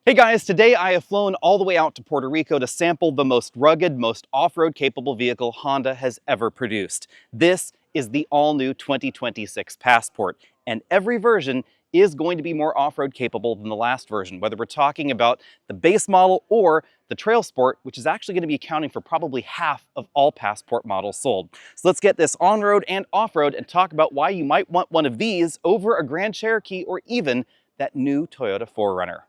Hey guys, today I have flown all the way out to Puerto Rico to sample the most rugged, most off-road capable vehicle Honda has ever produced. This is the all-new 2026 Passport, and every version is going to be more off-road capable than the last version, whether we're talking about the base model or the Trail Sport, which is actually going to be accounting for probably half of all Passport models sold. So let's get this on-road and off-road and talk about why you might want one of these over a Grand Cherokee or even that new Toyota 4Runner.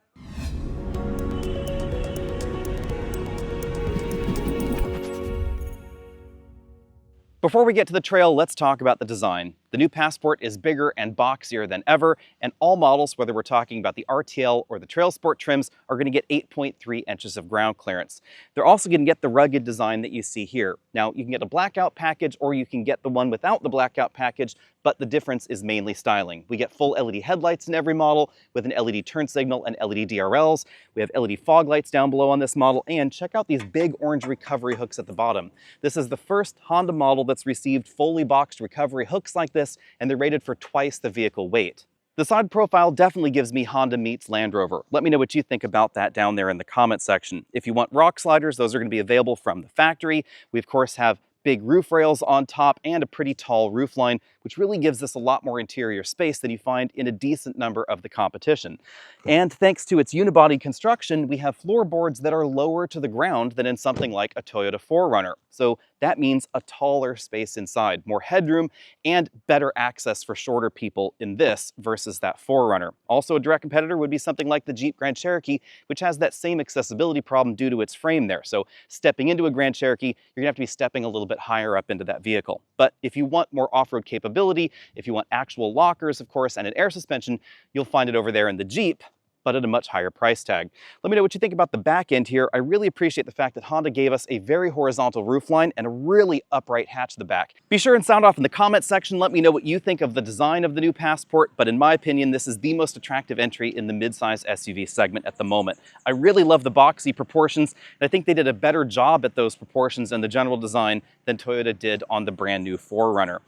Before we get to the Trail, let's talk about the design. The new Passport is bigger and boxier than ever, and all models, whether we're talking about the RTL or the Trail Sport trims, are going to get 8.3 inches of ground clearance. They're also going to get the rugged design that you see here. Now, you can get a blackout package or you can get the one without the blackout package, but the difference is mainly styling. We get full LED headlights in every model with an LED turn signal and LED DRLs. We have LED fog lights down below on this model, and check out these big orange recovery hooks at the bottom. This is the first Honda model that's received fully boxed recovery hooks like this, and they're rated for twice the vehicle weight. The side profile definitely gives me Honda meets Land Rover. Let me know what you think about that down there in the comment section. If you want rock sliders, those are going to be available from the factory. We of course have big roof rails on top and a pretty tall roof line, which really gives us a lot more interior space than you find in a decent number of the competition. And thanks to its unibody construction, we have floorboards that are lower to the ground than in something like a Toyota 4Runner. So that means a taller space inside, more headroom, and better access for shorter people in this versus that 4Runner. Also, a direct competitor would be something like the Jeep Grand Cherokee, which has that same accessibility problem due to its frame there. So stepping into a Grand Cherokee, you're gonna have to be stepping a little bit higher up into that vehicle. But if you want more off-road capability, if you want actual lockers, of course, and an air suspension, you'll find it over there in the Jeep, but at a much higher price tag. Let me know what you think about the back end here. I really appreciate the fact that Honda gave us a very horizontal roofline and a really upright hatch at the back. Be sure and sound off in the comment section. Let me know what you think of the design of the new Passport, but in my opinion, this is the most attractive entry in the midsize SUV segment at the moment. I really love the boxy proportions, and I think they did a better job at those proportions and the general design than Toyota did on the brand new 4Runner.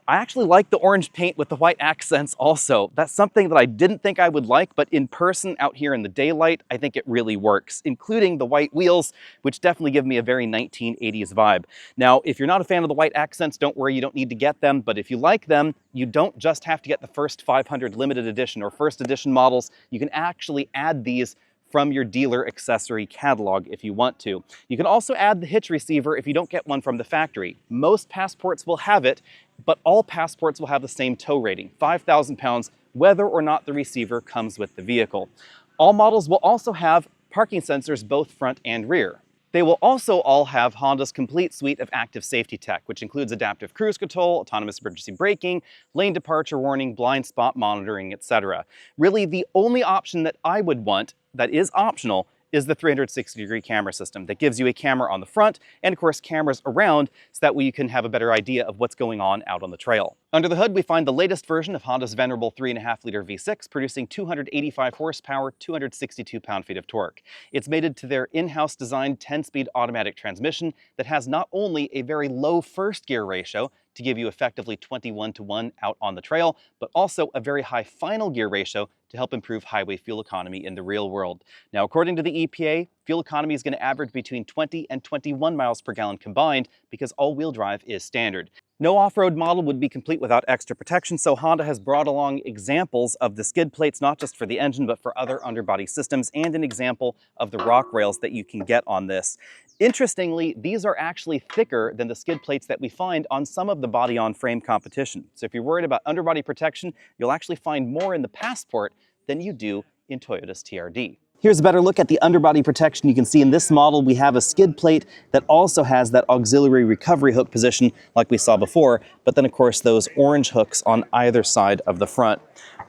I actually like the orange paint with the white accents also. That's something that I didn't think I would like, but in person out here in the daylight, I think it really works, including the white wheels, which definitely give me a very 1980s vibe. Now, if you're not a fan of the white accents, don't worry, you don't need to get them, but if you like them, you don't just have to get the first 500 limited edition or first edition models. You can actually add these from your dealer accessory catalog if you want to. You can also add the hitch receiver if you don't get one from the factory. Most Passports will have it, but all Passports will have the same tow rating, 5,000 pounds, whether or not the receiver comes with the vehicle. All models will also have parking sensors both front and rear. They will also all have Honda's complete suite of active safety tech, which includes adaptive cruise control, autonomous emergency braking, lane departure warning, blind spot monitoring, etc. Really, the only option that I would want that is optional is the 360-degree camera system that gives you a camera on the front and, of course, cameras around, so that way you can have a better idea of what's going on out on the trail. Under the hood, we find the latest version of Honda's venerable 3.5-liter V6, producing 285 horsepower, 262 pound-feet of torque. It's mated to their in-house designed 10-speed automatic transmission that has not only a very low first gear ratio, to give you effectively 21-to-1 out on the trail, but also a very high final gear ratio to help improve highway fuel economy in the real world. Now, according to the EPA, fuel economy is going to average between 20 and 21 miles per gallon combined because all-wheel drive is standard. No off-road model would be complete without extra protection, so Honda has brought along examples of the skid plates, not just for the engine, but for other underbody systems, and an example of the rock rails that you can get on this. Interestingly, these are actually thicker than the skid plates that we find on some of the body-on-frame competition. So if you're worried about underbody protection, you'll actually find more in the Passport than you do in Toyota's TRD. Here's a better look at the underbody protection. You can see in this model we have a skid plate that also has that auxiliary recovery hook position like we saw before, but then of course those orange hooks on either side of the front.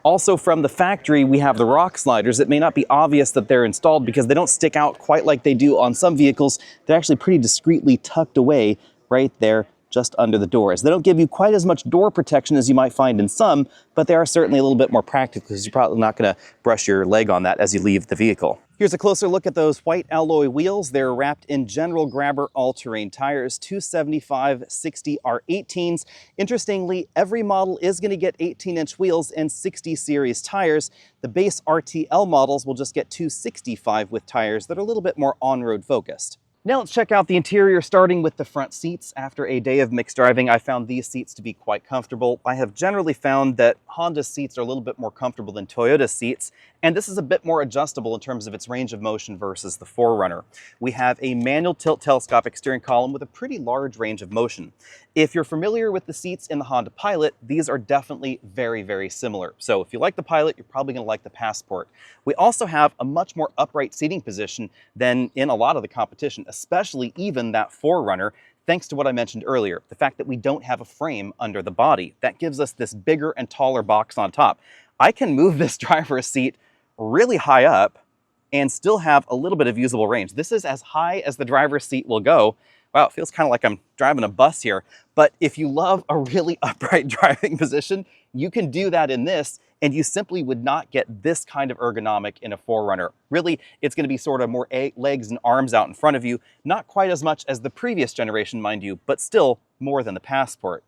Also from the factory, we have the rock sliders. It may not be obvious that they're installed because they don't stick out quite like they do on some vehicles. They're actually pretty discreetly tucked away right there just under the doors. They don't give you quite as much door protection as you might find in some, but they are certainly a little bit more practical because you're probably not going to brush your leg on that as you leave the vehicle. Here's a closer look at those white alloy wheels. They're wrapped in General Grabber all-terrain tires, 275/60 R18s. Interestingly, every model is going to get 18-inch wheels and 60 series tires. The base RTL models will just get 265 with tires that are a little bit more on-road focused. Now let's check out the interior, starting with the front seats. After a day of mixed driving, I found these seats to be quite comfortable. I have generally found that Honda's seats are a little bit more comfortable than Toyota's seats, and this is a bit more adjustable in terms of its range of motion versus the 4Runner. We have a manual tilt telescopic steering column with a pretty large range of motion. If you're familiar with the seats in the Honda Pilot, these are definitely very, very similar. So if you like the Pilot, you're probably going to like the Passport. We also have a much more upright seating position than in a lot of the competition, especially even that 4Runner, thanks to what I mentioned earlier, the fact that we don't have a frame under the body. That gives us this bigger and taller box on top. I can move this driver's seat really high up and still have a little bit of usable range. This is as high as the driver's seat will go. Wow, it feels kind of like I'm driving a bus here. But if you love a really upright driving position, you can do that in this, and you simply would not get this kind of ergonomic in a 4Runner. Really, it's going to be sort of more legs and arms out in front of you, not quite as much as the previous generation, mind you, but still more than the Passport.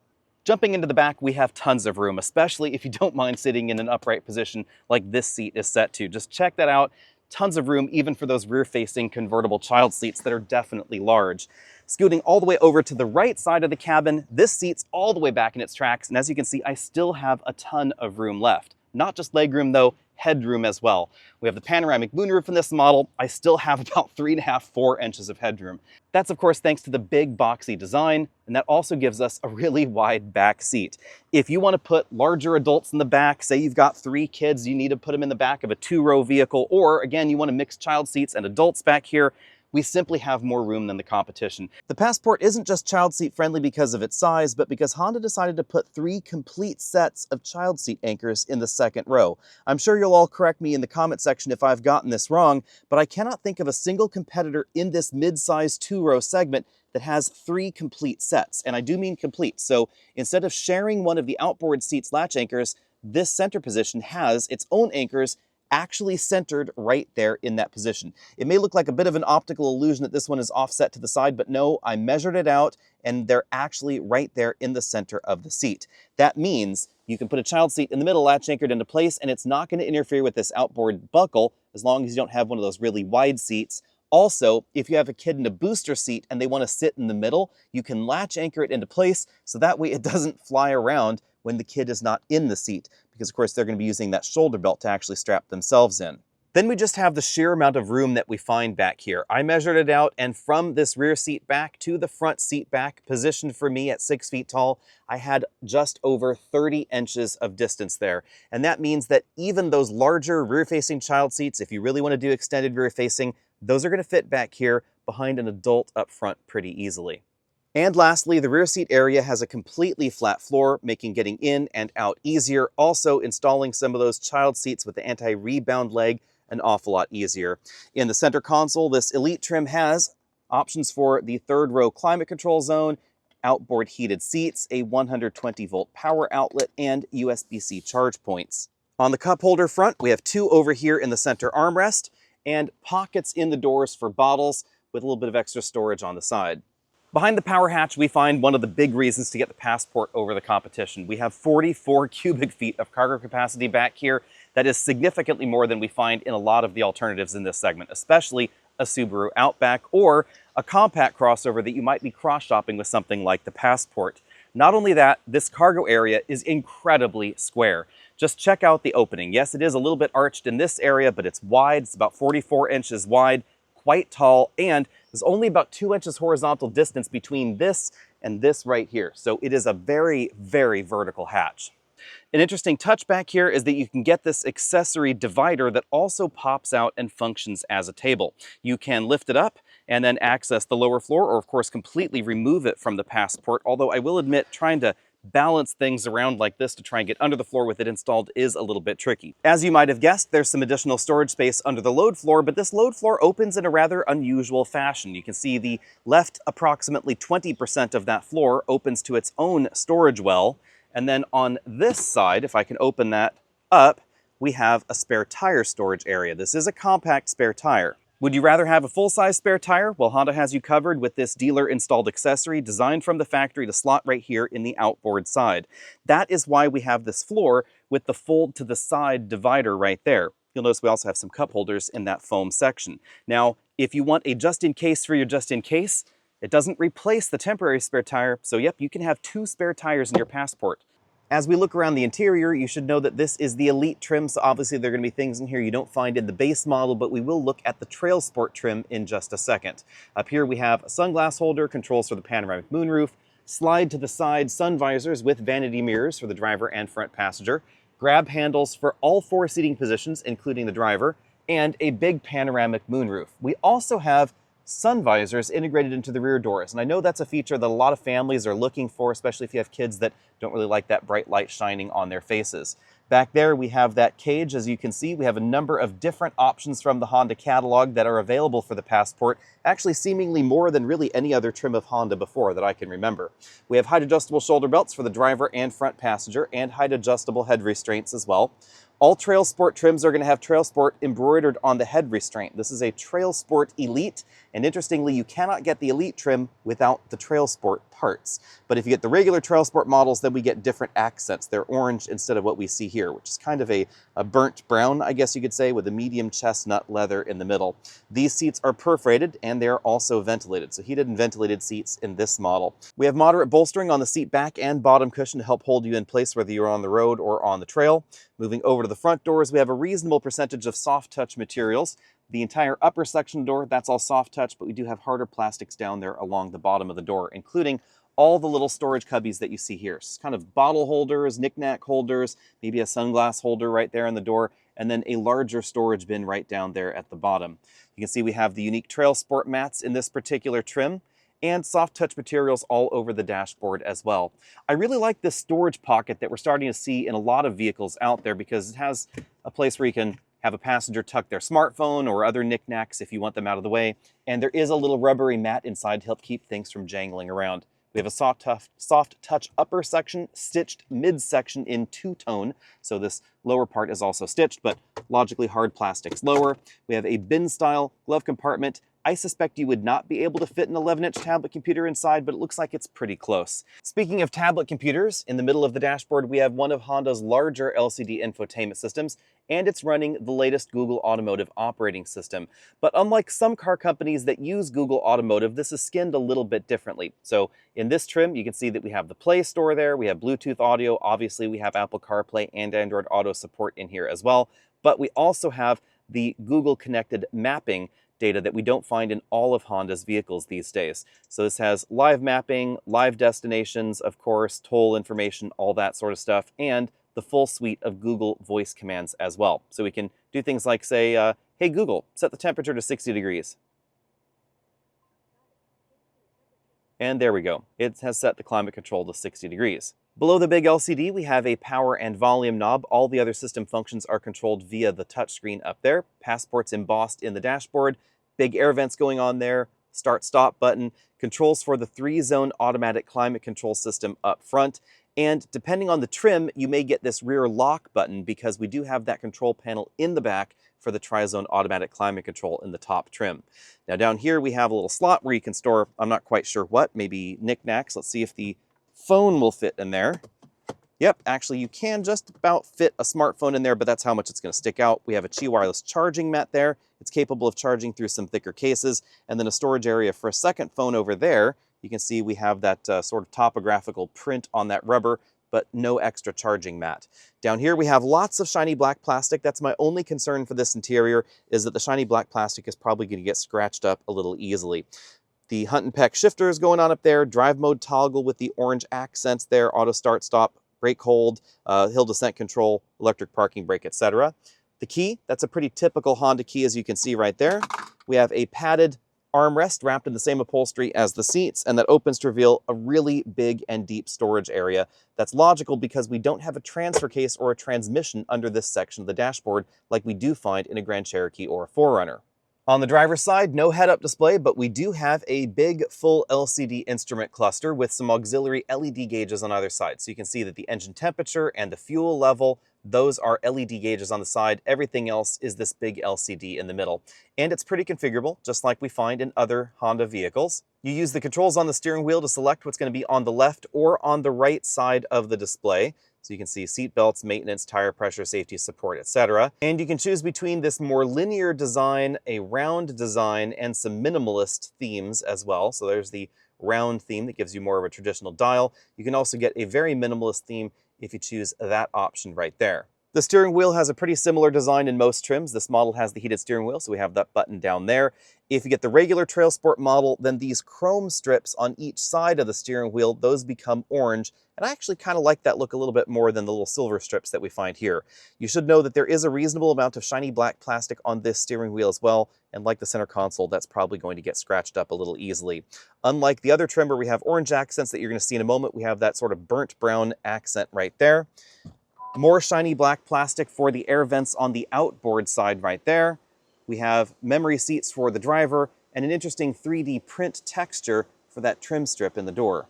Jumping into the back, we have tons of room, especially if you don't mind sitting in an upright position like this seat is set to. Just check that out. Tons of room, even for those rear-facing convertible child seats that are definitely large. Scooting all the way over to the right side of the cabin, this seat's all the way back in its tracks, and as you can see, I still have a ton of room left. Not just legroom though, headroom as well. We have the panoramic moonroof in this model. I still have about 3.5, 4 inches of headroom. That's of course thanks to the big boxy design, and that also gives us a really wide back seat. If you want to put larger adults in the back, say you've got 3 kids, you need to put them in the back of a 2-row vehicle, or again, you want to mix child seats and adults back here, we simply have more room than the competition. The Passport isn't just child seat friendly because of its size, but because Honda decided to put 3 complete sets of child seat anchors in the second row. I'm sure you'll all correct me in the comment section if I've gotten this wrong, but I cannot think of a single competitor in this mid-size 2-row segment that has 3 complete sets, and I do mean complete. So instead of sharing one of the outboard seat's latch anchors, this center position has its own anchors actually centered right there in that position. It may look like a bit of an optical illusion that this one is offset to the side, but no, I measured it out and they're actually right there in the center of the seat. That means you can put a child seat in the middle, latch anchored into place, and it's not going to interfere with this outboard buckle as long as you don't have one of those really wide seats. Also, if you have a kid in a booster seat and they want to sit in the middle, you can latch anchor it into place so that way it doesn't fly around when the kid is not in the seat, because of course they're going to be using that shoulder belt to actually strap themselves in. Then we just have the sheer amount of room that we find back here. I measured it out, and from this rear seat back to the front seat back, positioned for me at 6 feet tall, I had just over 30 inches of distance there. And that means that even those larger rear-facing child seats, if you really want to do extended rear-facing, those are going to fit back here behind an adult up front pretty easily. And lastly, the rear seat area has a completely flat floor, making getting in and out easier. Also installing some of those child seats with the anti-rebound leg an awful lot easier. In the center console, this Elite trim has options for the 3rd row climate control zone, outboard heated seats, a 120 volt power outlet, and USB-C charge points. On the cup holder front, we have 2 over here in the center armrest, and pockets in the doors for bottles with a little bit of extra storage on the side. Behind the power hatch, we find one of the big reasons to get the Passport over the competition. We have 44 cubic feet of cargo capacity back here. That is significantly more than we find in a lot of the alternatives in this segment, especially a Subaru Outback or a compact crossover that you might be cross-shopping with something like the Passport. Not only that, this cargo area is incredibly square. Just check out the opening. Yes, it is a little bit arched in this area, but it's wide. It's about 44 inches wide, quite tall, and there's only about 2 inches horizontal distance between this and this right here. So it is a very, very vertical hatch. An interesting touch back here is that you can get this accessory divider that also pops out and functions as a table. You can lift it up and then access the lower floor, or of course completely remove it from the Passport, although I will admit trying to balance things around like this to try and get under the floor with it installed is a little bit tricky. As you might have guessed, there's some additional storage space under the load floor, but this load floor opens in a rather unusual fashion. You can see the left approximately 20% of that floor opens to its own storage well, and then on this side, if I can open that up, we have a spare tire storage area. This is a compact spare tire. Would you rather have a full-size spare tire? Well, Honda has you covered with this dealer-installed accessory designed from the factory to slot right here in the outboard side. That is why we have this floor with the fold-to-the-side divider right there. You'll notice we also have some cup holders in that foam section. Now, if you want a just-in-case for your just-in-case, it doesn't replace the temporary spare tire, so yep, you can have 2 spare tires in your Passport. As we look around the interior, you should know that this is the Elite trim, so obviously there are going to be things in here you don't find in the base model, but we will look at the Trail Sport trim in just a second. Up here we have a sunglass holder, controls for the panoramic moonroof, slide to the side sun visors with vanity mirrors for the driver and front passenger, grab handles for all 4 seating positions, including the driver, and a big panoramic moonroof. We also have sun visors integrated into the rear doors. And I know that's a feature that a lot of families are looking for, especially if you have kids that don't really like that bright light shining on their faces. Back there, we have that cage. As you can see, we have a number of different options from the Honda catalog that are available for the Passport, actually seemingly more than really any other trim of Honda before that I can remember. We have height adjustable shoulder belts for the driver and front passenger, and height adjustable head restraints as well. All Trail Sport trims are going to have Trail Sport embroidered on the head restraint. This is a Trail Sport Elite, and interestingly, you cannot get the Elite trim without the Trail Sport parts. But if you get the regular Trail Sport models, then we get different accents. They're orange instead of what we see here, which is kind of a burnt brown, I guess you could say, with a medium chestnut leather in the middle. These seats are perforated, and they're also ventilated, so heated and ventilated seats in this model. We have moderate bolstering on the seat back and bottom cushion to help hold you in place whether you're on the road or on the trail. Moving over to the front doors, we have a reasonable percentage of soft touch materials. The entire upper section door, that's all soft touch, but we do have harder plastics down there along the bottom of the door, including all the little storage cubbies that you see here. So kind of bottle holders, knick-knack holders, maybe a sunglass holder right there in the door, and then a larger storage bin right down there at the bottom. You can see we have the unique Trail Sport mats in this particular trim, and soft touch materials all over the dashboard as well. I really like this storage pocket that we're starting to see in a lot of vehicles out there because it has a place where you can have a passenger tuck their smartphone or other knickknacks if you want them out of the way. And there is a little rubbery mat inside to help keep things from jangling around. We have a soft touch upper section, stitched midsection in two-tone. So this lower part is also stitched, but logically hard plastics lower. We have a bin-style glove compartment. I suspect you would not be able to fit an 11-inch tablet computer inside, but it looks like it's pretty close. Speaking of tablet computers, in the middle of the dashboard, we have one of Honda's larger LCD infotainment systems, and it's running the latest Google Automotive operating system. But unlike some car companies that use Google Automotive, this is skinned a little bit differently. So in this trim, you can see that we have the Play Store there, we have Bluetooth audio, obviously we have Apple CarPlay and Android Auto support in here as well, but we also have the Google connected mapping data that we don't find in all of Honda's vehicles these days. So this has live mapping, live destinations, of course, toll information, all that sort of stuff, and the full suite of Google voice commands as well. So we can do things like say, hey Google, set the temperature to 60 degrees. And there we go. It has set the climate control to 60 degrees. Below the big LCD, we have a power and volume knob. All the other system functions are controlled via the touchscreen up there. Passport's embossed in the dashboard. Big air vents going on there. Start-stop button. Controls for the 3-zone automatic climate control system up front. And depending on the trim, you may get this rear lock button because we do have that control panel in the back for the tri-zone automatic climate control in the top trim. Now down here we have a little slot where you can store, I'm not quite sure what, maybe knickknacks. Let's see if the phone will fit in there. Yep, actually you can just about fit a smartphone in there, but that's how much it's going to stick out. We have a Qi wireless charging mat there. It's capable of charging through some thicker cases, and then a storage area for a second phone over there. You can see we have that sort of topographical print on that rubber, but no extra charging mat. Down here we have lots of shiny black plastic. That's my only concern for this interior, is that the shiny black plastic is probably going to get scratched up a little easily. The Hunt and Peck shifter is going on up there, drive mode toggle with the orange accents there, auto start stop, brake hold, hill descent control, electric parking brake, etc. The key, that's a pretty typical Honda key as you can see right there. We have a padded armrest wrapped in the same upholstery as the seats, and that opens to reveal a really big and deep storage area. That's logical because we don't have a transfer case or a transmission under this section of the dashboard like we do find in a Grand Cherokee or a 4Runner. On the driver's side, no head-up display, but we do have a big full LCD instrument cluster with some auxiliary LED gauges on either side. So you can see that the engine temperature and the fuel level, those are LED gauges on the side. Everything else is this big LCD in the middle. And it's pretty configurable, just like we find in other Honda vehicles. You use the controls on the steering wheel to select what's going to be on the left or on the right side of the display. So you can see seat belts, maintenance, tire pressure, safety support, etc. And you can choose between this more linear design, a round design, and some minimalist themes as well. So there's the round theme that gives you more of a traditional dial. You can also get a very minimalist theme if you choose that option right there. The steering wheel has a pretty similar design in most trims. This model has the heated steering wheel, so we have that button down there. If you get the regular Trail Sport model, then these chrome strips on each side of the steering wheel, those become orange. And I actually kind of like that look a little bit more than the little silver strips that we find here. You should know that there is a reasonable amount of shiny black plastic on this steering wheel as well. And like the center console, that's probably going to get scratched up a little easily. Unlike the other trim where we have orange accents that you're going to see in a moment, we have that sort of burnt brown accent right there. More shiny black plastic for the air vents on the outboard side right there. We have memory seats for the driver and an interesting 3D print texture for that trim strip in the door.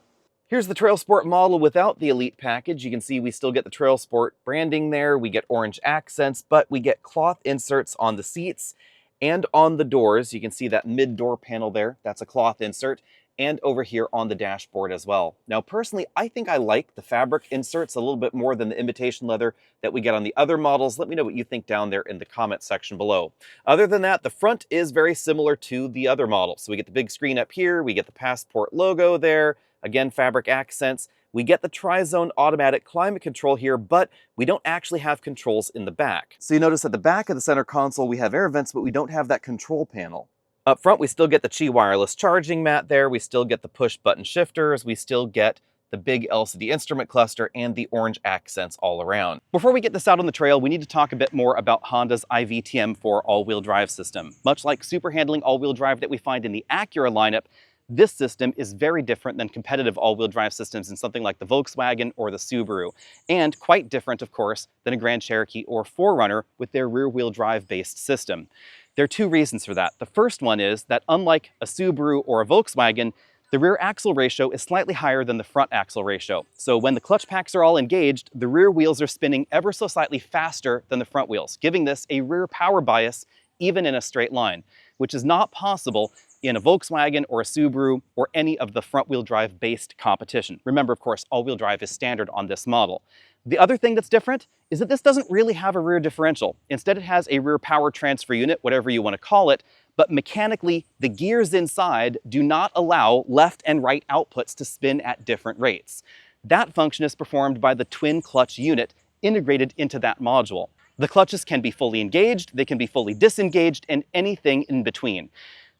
Here's the Trail Sport model without the Elite package. You can see we still get the Trail Sport branding there. We get orange accents, but we get cloth inserts on the seats and on the doors. You can see that mid-door panel there. That's a cloth insert. And over here on the dashboard as well. Now, personally, I think I like the fabric inserts a little bit more than the imitation leather that we get on the other models. Let me know what you think down there in the comment section below. Other than that, the front is very similar to the other models. So we get the big screen up here, we get the Passport logo there, again, fabric accents. We get the tri-zone automatic climate control here, but we don't actually have controls in the back. So you notice at the back of the center console, we have air vents, but we don't have that control panel. Up front, we still get the Qi wireless charging mat there. We still get the push button shifters. We still get the big LCD instrument cluster and the orange accents all around. Before we get this out on the trail, we need to talk a bit more about Honda's iVTM4 all-wheel drive system. Much like super handling all-wheel drive that we find in the Acura lineup, this system is very different than competitive all-wheel drive systems in something like the Volkswagen or the Subaru, and quite different, of course, than a Grand Cherokee or 4Runner with their rear-wheel drive-based system. There are two reasons for that. The first one is that unlike a Subaru or a Volkswagen, the rear axle ratio is slightly higher than the front axle ratio. So when the clutch packs are all engaged, the rear wheels are spinning ever so slightly faster than the front wheels, giving this a rear power bias even in a straight line, which is not possible in a Volkswagen or a Subaru or any of the front-wheel drive based competition. Remember, of course, all-wheel drive is standard on this model. The other thing that's different is that this doesn't really have a rear differential. Instead, it has a rear power transfer unit, whatever you want to call it, but mechanically, the gears inside do not allow left and right outputs to spin at different rates. That function is performed by the twin clutch unit integrated into that module. The clutches can be fully engaged, they can be fully disengaged, and anything in between.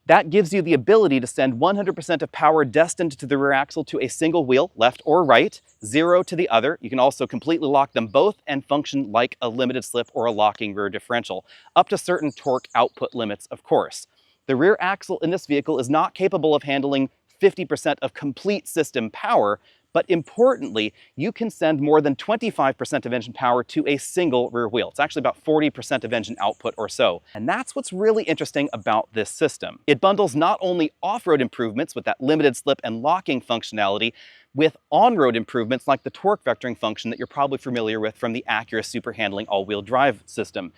That gives you the ability to send 100% of power destined to the rear axle to a single wheel, left or right, 0 to the other. You can also completely lock them both and function like a limited slip or a locking rear differential, up to certain torque output limits, of course. The rear axle in this vehicle is not capable of handling 50% of complete system power, but importantly, you can send more than 25% of engine power to a single rear wheel. It's actually about 40% of engine output or so. And that's what's really interesting about this system. It bundles not only off-road improvements with that limited slip and locking functionality, with on-road improvements like the torque vectoring function that you're probably familiar with from the Acura Super Handling all-wheel drive system,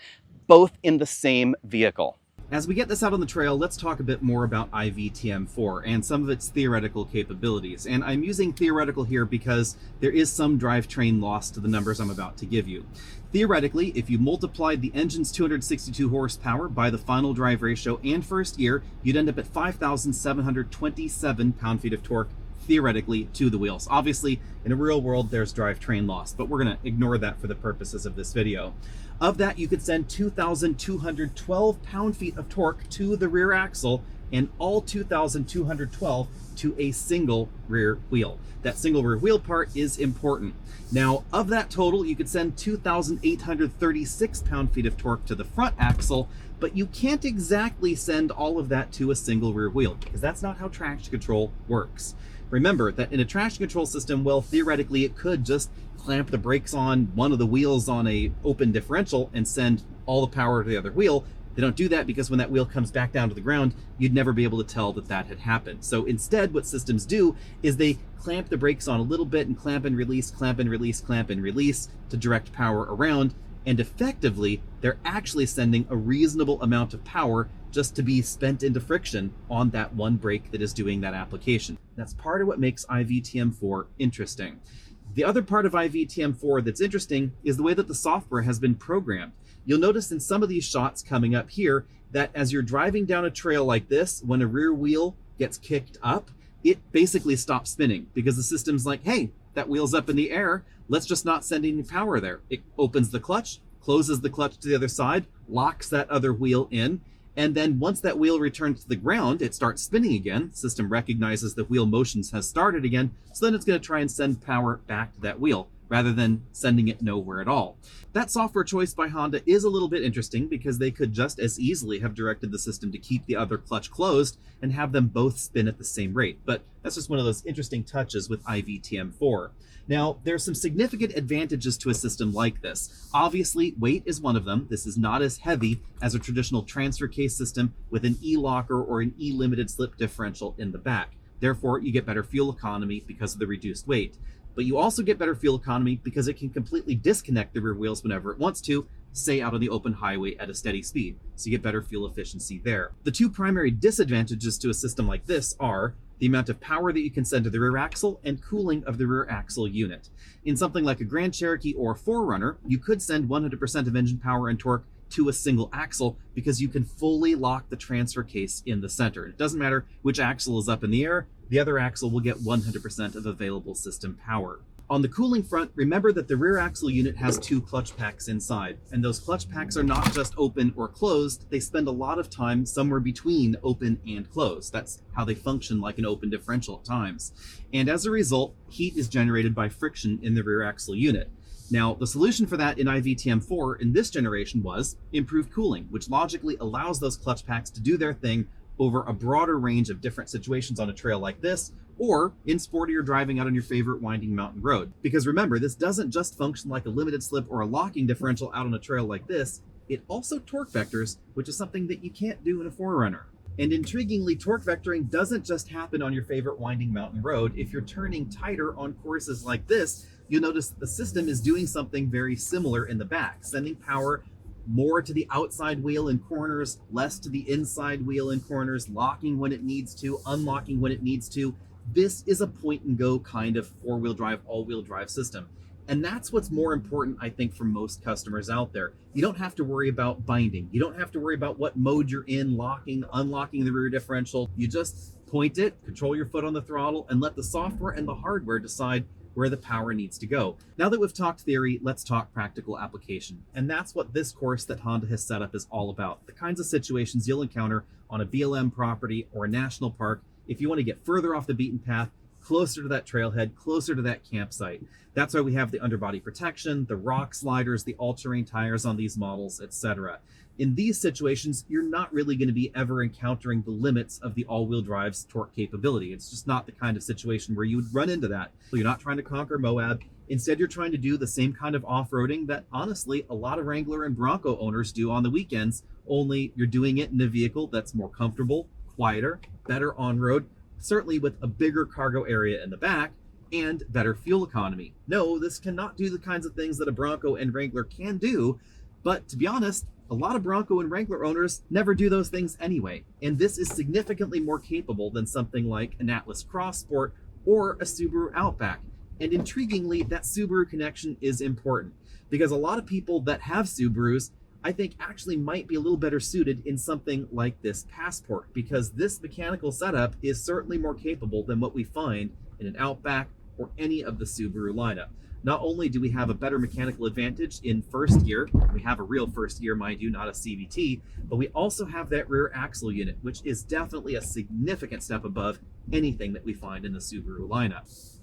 both in the same vehicle. As we get this out on the trail, let's talk a bit more about iVTM4 and some of its theoretical capabilities. And I'm using theoretical here because there is some drivetrain loss to the numbers I'm about to give you. Theoretically, if you multiplied the engine's 262 horsepower by the final drive ratio and first gear, you'd end up at 5,727 pound-feet of torque theoretically to the wheels. Obviously, in a real world, there's drivetrain loss, but we're going to ignore that for the purposes of this video. Of that, you could send 2,212 pound-feet of torque to the rear axle and all 2,212 to a single rear wheel. That single rear wheel part is important. Now, of that total, you could send 2,836 pound-feet of torque to the front axle, but you can't exactly send all of that to a single rear wheel because that's not how traction control works. Remember that in a traction control system, well, theoretically, it could just clamp the brakes on one of the wheels on a open differential and send all the power to the other wheel, They don't do that because when that wheel comes back down to the ground, you'd never be able to tell that that had happened. So instead, what systems do is they clamp the brakes on a little bit and clamp and release, clamp and release, clamp and release to direct power around. And effectively, they're actually sending a reasonable amount of power just to be spent into friction on that one brake that is doing that application. That's part of what makes IVTM4 interesting. The other part of IVTM4 that's interesting is the way that the software has been programmed. You'll notice in some of these shots coming up here that as you're driving down a trail like this, when a rear wheel gets kicked up, it basically stops spinning because the system's like, hey, that wheel's up in the air, let's just not send any power there. It opens the clutch, closes the clutch to the other side, locks that other wheel in, and then once that wheel returns to the ground, it starts spinning again. The system recognizes the wheel motions has started again, so then it's going to try and send power back to that wheel rather than sending it nowhere at all. That software choice by Honda is a little bit interesting because they could just as easily have directed the system to keep the other clutch closed and have them both spin at the same rate. But that's just one of those interesting touches with IVTM4. Now, there's some significant advantages to a system like this. Obviously, weight is one of them. This is not as heavy as a traditional transfer case system with an E-locker or an E-limited slip differential in the back. Therefore, you get better fuel economy because of the reduced weight. But you also get better fuel economy because it can completely disconnect the rear wheels whenever it wants to, say out on the open highway at a steady speed. So you get better fuel efficiency there. The two primary disadvantages to a system like this are the amount of power that you can send to the rear axle and cooling of the rear axle unit. In something like a Grand Cherokee or 4Runner, you could send 100% of engine power and torque to a single axle because you can fully lock the transfer case in the center. It doesn't matter which axle is up in the air, the other axle will get 100% of available system power. On the cooling front, remember that the rear axle unit has two clutch packs inside, and those clutch packs are not just open or closed, they spend a lot of time somewhere between open and closed. That's how they function like an open differential at times. And as a result, heat is generated by friction in the rear axle unit. Now, the solution for that in IVTM4 in this generation was improved cooling, which logically allows those clutch packs to do their thing over a broader range of different situations on a trail like this, or in sportier driving out on your favorite winding mountain road. Because remember, this doesn't just function like a limited slip or a locking differential out on a trail like this, it also torque vectors, which is something that you can't do in a 4Runner. And intriguingly, torque vectoring doesn't just happen on your favorite winding mountain road. If you're turning tighter on courses like this, you'll notice that the system is doing something very similar in the back, sending power more to the outside wheel in corners, less to the inside wheel in corners, locking when it needs to, unlocking when it needs to. This is a point and go kind of four-wheel drive, all-wheel drive system. And that's what's more important, I think, for most customers out there. You don't have to worry about binding. You don't have to worry about what mode you're in, locking, unlocking the rear differential. You just point it, control your foot on the throttle, and let the software and the hardware decide where the power needs to go. Now that we've talked theory, let's talk practical application. And that's what this course that Honda has set up is all about. The kinds of situations you'll encounter on a BLM property or a national park if you want to get further off the beaten path, closer to that trailhead, closer to that campsite. That's why we have the underbody protection, the rock sliders, the all-terrain tires on these models, etc. In these situations, you're not really going to be ever encountering the limits of the all-wheel drive's torque capability. It's just not the kind of situation where you would run into that. So you're not trying to conquer Moab. Instead, you're trying to do the same kind of off-roading that, honestly, a lot of Wrangler and Bronco owners do on the weekends, only you're doing it in a vehicle that's more comfortable, quieter, better on-road, certainly with a bigger cargo area in the back, and better fuel economy. No, this cannot do the kinds of things that a Bronco and Wrangler can do, but to be honest, a lot of Bronco and Wrangler owners never do those things anyway, and this is significantly more capable than something like an Atlas Cross Sport or a Subaru Outback. And intriguingly, that Subaru connection is important, because a lot of people that have Subarus, I think, actually might be a little better suited in something like this Passport, because this mechanical setup is certainly more capable than what we find in an Outback or any of the Subaru lineup. Not only do we have a better mechanical advantage in first gear, we have a real first gear, mind you, not a CVT, but we also have that rear axle unit, which is definitely a significant step above anything that we find in the Subaru lineup.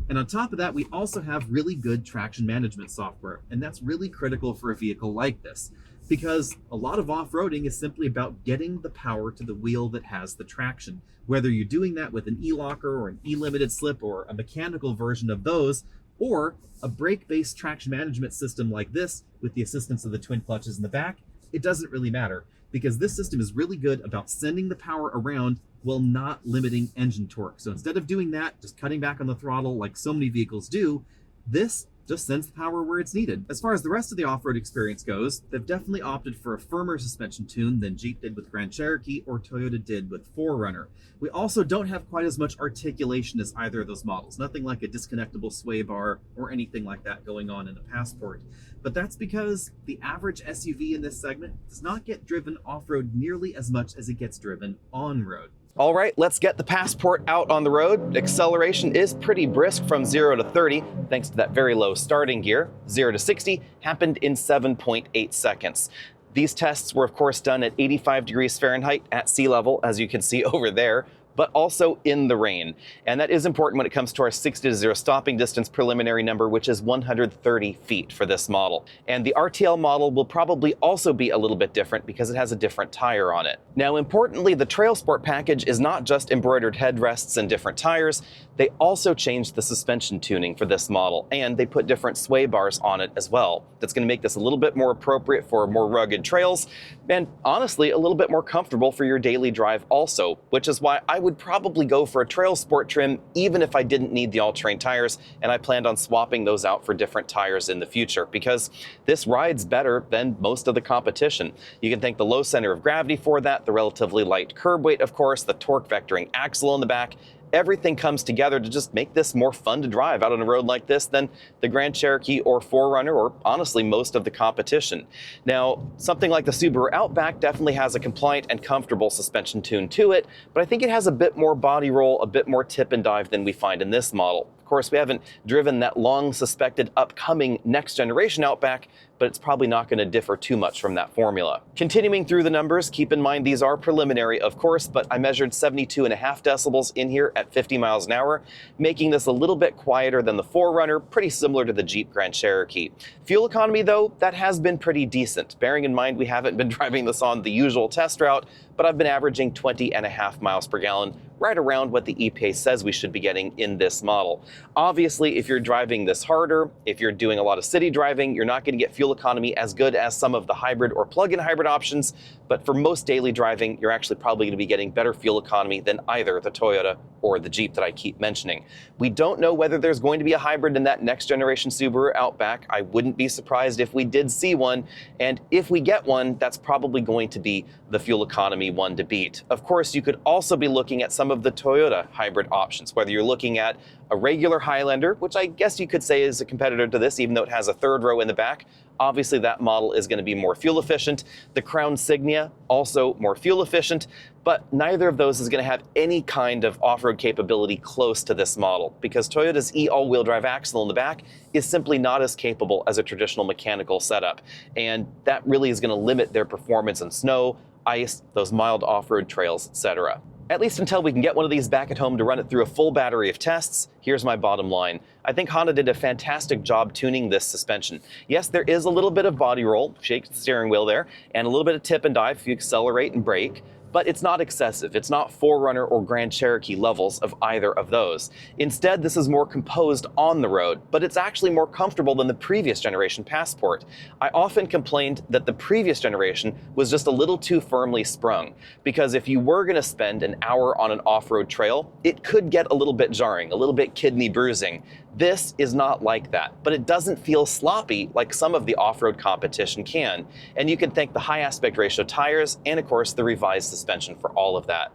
And on top of that, we also have really good traction management software, and that's really critical for a vehicle like this, because a lot of off-roading is simply about getting the power to the wheel that has the traction. Whether you're doing that with an E-locker or an E-limited slip or a mechanical version of those, or a brake-based traction management system like this with the assistance of the twin clutches in the back, it doesn't really matter, because this system is really good about sending the power around while not limiting engine torque. So instead of doing that, just cutting back on the throttle like so many vehicles do, this just sends the power where it's needed. As far as the rest of the off-road experience goes, they've definitely opted for a firmer suspension tune than Jeep did with Grand Cherokee or Toyota did with 4Runner. We also don't have quite as much articulation as either of those models. Nothing like a disconnectable sway bar or anything like that going on in the Passport. But that's because the average SUV in this segment does not get driven off-road nearly as much as it gets driven on-road. All right, let's get the Passport out on the road. Acceleration is pretty brisk from 0 to 30, thanks to that very low starting gear. 0 to 60 happened in 7.8 seconds. These tests were, of course, done at 85 degrees Fahrenheit at sea level, as you can see over there, but also in the rain. And that is important when it comes to our 60 to 0 stopping distance preliminary number, which is 130 feet for this model. And the RTL model will probably also be a little bit different because it has a different tire on it. Now, importantly, the Trail Sport package is not just embroidered headrests and different tires. They also changed the suspension tuning for this model, and they put different sway bars on it as well. That's going to make this a little bit more appropriate for more rugged trails, and honestly, a little bit more comfortable for your daily drive also, which is why I would probably go for a Trail Sport trim even if I didn't need the all-terrain tires, and I planned on swapping those out for different tires in the future, because this rides better than most of the competition. You can thank the low center of gravity for that, the relatively light curb weight, of course, the torque vectoring axle in the back. Everything comes together to just make this more fun to drive out on a road like this than the Grand Cherokee or 4Runner, or honestly most of the competition. Now, something like the Subaru Outback definitely has a compliant and comfortable suspension tune to it, but I think it has a bit more body roll, a bit more tip and dive than we find in this model. Of course, we haven't driven that long suspected upcoming next generation Outback, but it's probably not going to differ too much from that formula. Continuing through the numbers, keep in mind these are preliminary, of course, but I measured 72.5 decibels in here at 50 miles an hour, making this a little bit quieter than the 4Runner, pretty similar to the Jeep Grand Cherokee. Fuel economy, though, that has been pretty decent, bearing in mind we haven't been driving this on the usual test route, but I've been averaging 20.5 miles per gallon, right around what the EPA says we should be getting in this model. Obviously, if you're driving this harder, if you're doing a lot of city driving, you're not going to get fuel economy as good as some of the hybrid or plug-in hybrid options, but for most daily driving, you're actually probably going to be getting better fuel economy than either the Toyota or the Jeep that I keep mentioning. We don't know whether there's going to be a hybrid in that next generation Subaru Outback. I wouldn't be surprised if we did see one, and if we get one, that's probably going to be the fuel economy one to beat. Of course, you could also be looking at some of the Toyota hybrid options, whether you're looking at a regular Highlander, which I guess you could say is a competitor to this, even though it has a third row in the back. Obviously, that model is going to be more fuel efficient. The Crown Signia, also more fuel efficient, but neither of those is going to have any kind of off-road capability close to this model, because Toyota's all-wheel drive axle in the back is simply not as capable as a traditional mechanical setup, and that really is going to limit their performance in snow, ice, those mild off-road trails, etc. At least until we can get one of these back at home to run it through a full battery of tests, here's my bottom line. I think Honda did a fantastic job tuning this suspension. Yes, there is a little bit of body roll, shake the steering wheel there, and a little bit of tip and dive if you accelerate and brake, but it's not excessive. It's not 4Runner or Grand Cherokee levels of either of those. Instead, this is more composed on the road, but it's actually more comfortable than the previous generation Passport. I often complained that the previous generation was just a little too firmly sprung, because if you were gonna spend an hour on an off-road trail, it could get a little bit jarring, a little bit kidney bruising. This is not like that, but it doesn't feel sloppy like some of the off-road competition can. And you can thank the high aspect ratio tires and, of course, the revised suspension for all of that.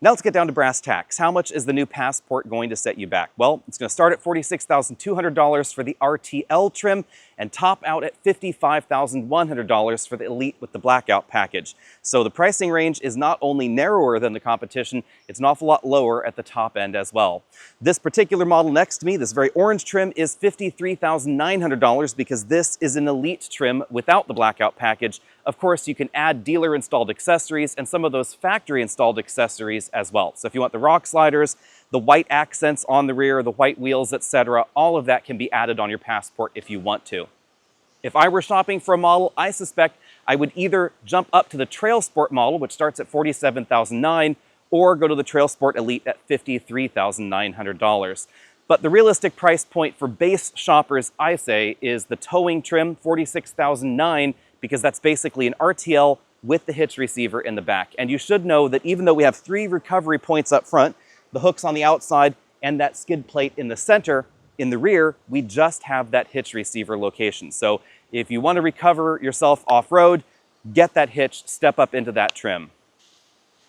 Now let's get down to brass tacks. How much is the new Passport going to set you back? Well, it's going to start at $46,200 for the RTL trim and top out at $55,100 for the Elite with the blackout package. So the pricing range is not only narrower than the competition, it's an awful lot lower at the top end as well. This particular model next to me, this very orange trim, is $53,900 because this is an Elite trim without the blackout package. Of course, you can add dealer-installed accessories and some of those factory-installed accessories as well. So if you want the rock sliders, the white accents on the rear, the white wheels, etc., all of that can be added on your Passport if you want to. If I were shopping for a model, I suspect I would either jump up to the Trail Sport model, which starts at $47,900, or go to the Trail Sport Elite at $53,900. But the realistic price point for base shoppers, I say, is the towing trim, $46,900, because that's basically an RTL with the hitch receiver in the back. And you should know that even though we have 3 recovery points up front, the hooks on the outside and that skid plate in the center, in the rear, we just have that hitch receiver location. So if you want to recover yourself off-road, get that hitch, step up into that trim.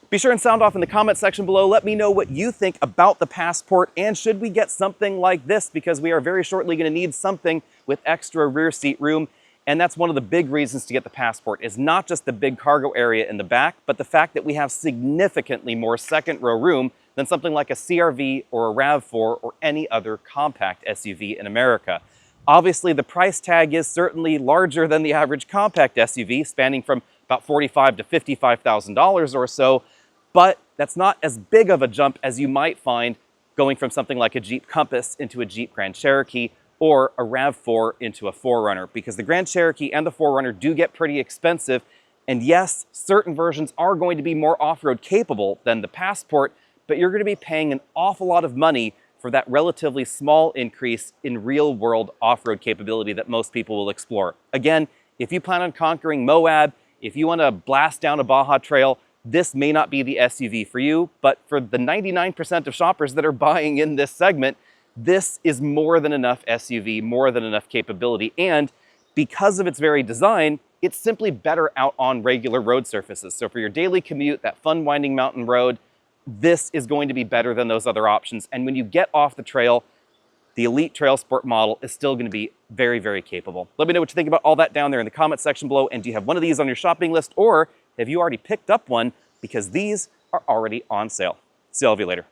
Be sure and sound off in the comment section below. Let me know what you think about the Passport, and should we get something like this, because we are very shortly going to need something with extra rear seat room. And that's one of the big reasons to get the Passport, is not just the big cargo area in the back, but the fact that we have significantly more second row room than something like a CR-V or a RAV4 or any other compact SUV in America. Obviously, the price tag is certainly larger than the average compact SUV, spanning from about $45,000 to $55,000 or so, but that's not as big of a jump as you might find going from something like a Jeep Compass into a Jeep Grand Cherokee or a RAV4 into a 4Runner, because the Grand Cherokee and the 4Runner do get pretty expensive. And yes, certain versions are going to be more off-road capable than the Passport, but you're going to be paying an awful lot of money for that relatively small increase in real-world off-road capability that most people will explore. Again, if you plan on conquering Moab, if you want to blast down a Baja Trail, this may not be the SUV for you, but for the 99% of shoppers that are buying in this segment, this is more than enough SUV, more than enough capability, and because of its very design, it's simply better out on regular road surfaces. So for your daily commute, that fun winding mountain road, this is going to be better than those other options. And when you get off the trail, the Elite Trail Sport model is still going to be very, very capable. Let me know what you think about all that down there in the comment section below. And do you have one of these on your shopping list, or have you already picked up one, because these are already on sale? See all of you later.